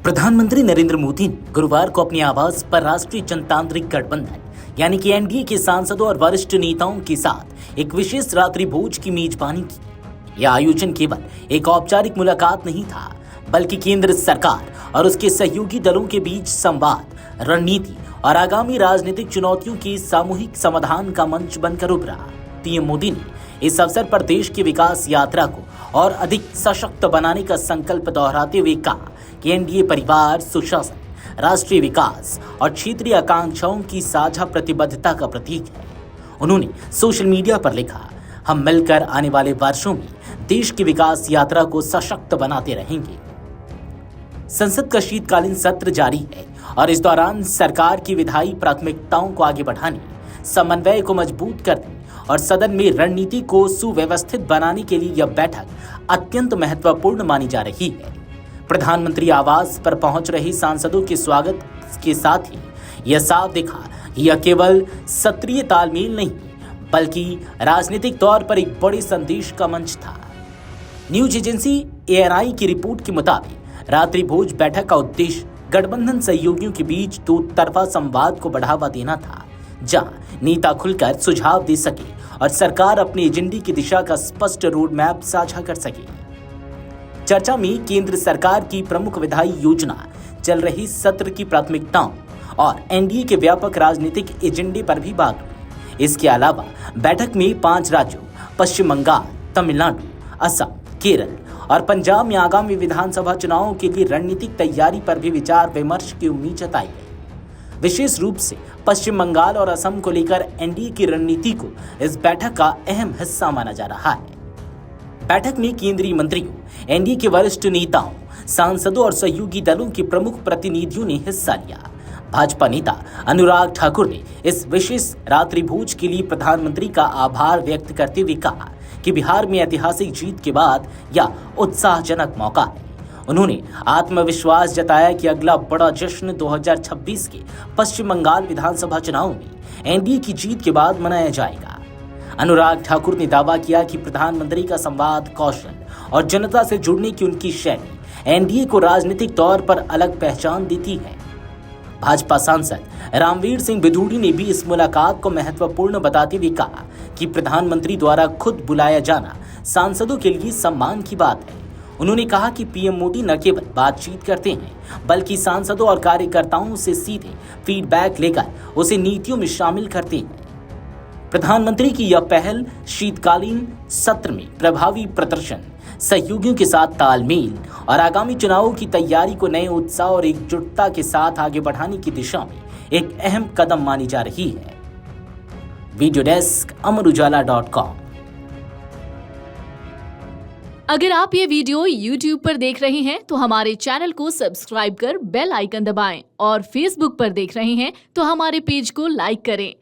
प्रधानमंत्री नरेंद्र मोदी ने गुरुवार को अपने आवास पर राष्ट्रीय जनतांत्रिक गठबंधन यानी कि एनडीए के सांसदों और वरिष्ठ नेताओं के साथ एक विशेष रात्रि भोज की मेजबानी की। यह आयोजन केवल एक औपचारिक मुलाकात नहीं था, बल्कि केंद्र सरकार और उसके सहयोगी दलों के बीच संवाद, रणनीति और आगामी राजनीतिक चुनौतियों के सामूहिक समाधान का मंच बनकर उभरा। पीएम मोदी ने इस अवसर पर देश की विकास यात्रा को और अधिक सशक्त बनाने का संकल्प दोहराते हुए कहा कि एनडीए परिवार, सुशासन, राष्ट्रीय विकास और क्षेत्रीय आकांक्षाओं की साझा प्रतिबद्धता का प्रतीक है। उन्होंने सोशल मीडिया पर लिखा, हम मिलकर आने वाले वर्षों में देश की विकास यात्रा को सशक्त बनाते रहेंगे। संसद का शीतकालीन सत्र जारी है और इस दौरान सरकार की विधायी प्राथमिकताओं को आगे बढ़ाने, समन्वय को मजबूत करने और सदन में रणनीति को सुव्यवस्थित बनाने के लिए यह बैठक अत्यंत महत्वपूर्ण मानी जा रही है। प्रधानमंत्री आवास पर पहुंच रहे सांसदों के स्वागत के साथ ही यह साफ दिखा कि यह केवल सत्रीय तालमेल नहीं, बल्कि राजनीतिक तौर पर एक बड़े संदेश का मंच था। न्यूज एजेंसी एएनआई की रिपोर्ट के मुताबिक रात्रि भोज बैठक का उद्देश्य गठबंधन सहयोगियों के बीच दो तरफा संवाद को बढ़ावा देना था, जहां नेता खुलकर सुझाव दे सके और सरकार अपने एजेंडे की दिशा का स्पष्ट रोड मैप साझा कर सके। चर्चा में केंद्र सरकार की प्रमुख विधायी योजना, चल रही सत्र की प्राथमिकताओं और एनडीए के व्यापक राजनीतिक एजेंडे पर भी बात हुई। इसके अलावा बैठक में 5 राज्यों पश्चिम बंगाल, तमिलनाडु, असम, केरल और पंजाब में आगामी विधानसभा चुनावों के लिए रणनीतिक तैयारी पर भी विचार विमर्श की उम्मीद जताई गई। विशेष रूप से पश्चिम बंगाल और असम को लेकर एनडीए की रणनीति को इस बैठक का अहम हिस्सा माना जा रहा है। बैठक में केंद्रीय मंत्रियों, एनडीए के वरिष्ठ नेताओं, सांसदों और सहयोगी दलों के प्रमुख प्रतिनिधियों ने हिस्सा लिया। भाजपा नेता अनुराग ठाकुर ने इस विशेष रात्रि भोज के लिए प्रधानमंत्री का आभार व्यक्त करते हुए कहा कि बिहार में ऐतिहासिक जीत के बाद यह उत्साहजनक मौका है। उन्होंने आत्मविश्वास जताया कि अगला बड़ा जश्न 2026 के पश्चिम बंगाल विधानसभा चुनाव में एनडीए की जीत के बाद मनाया जाएगा। अनुराग ठाकुर ने दावा किया कि प्रधानमंत्री का संवाद कौशल और जनता से जुड़ने की उनकी शैली एनडीए को राजनीतिक तौर पर अलग पहचान देती है। भाजपा सांसद रामवीर सिंह बिधूड़ी ने भी इस मुलाकात को महत्वपूर्ण बताते हुए कहा कि प्रधानमंत्री द्वारा खुद बुलाया जाना सांसदों के लिए सम्मान की बात है। उन्होंने कहा कि पीएम मोदी न केवल बातचीत करते हैं, बल्कि सांसदों और कार्यकर्ताओं से सीधे फीडबैक लेकर उसे नीतियों में शामिल करते हैं। प्रधानमंत्री की यह पहल शीतकालीन सत्र में प्रभावी प्रदर्शन, सहयोगियों के साथ तालमेल और आगामी चुनावों की तैयारी को नए उत्साह और एकजुटता के साथ आगे बढ़ाने की दिशा में एक अहम कदम मानी जा रही है। Video desk amarujala.com। अगर आप ये वीडियो YouTube पर देख रहे हैं तो हमारे चैनल को सब्सक्राइब कर बेल आइकन दबाएं और Facebook पर देख रहे हैं तो हमारे पेज को लाइक करें।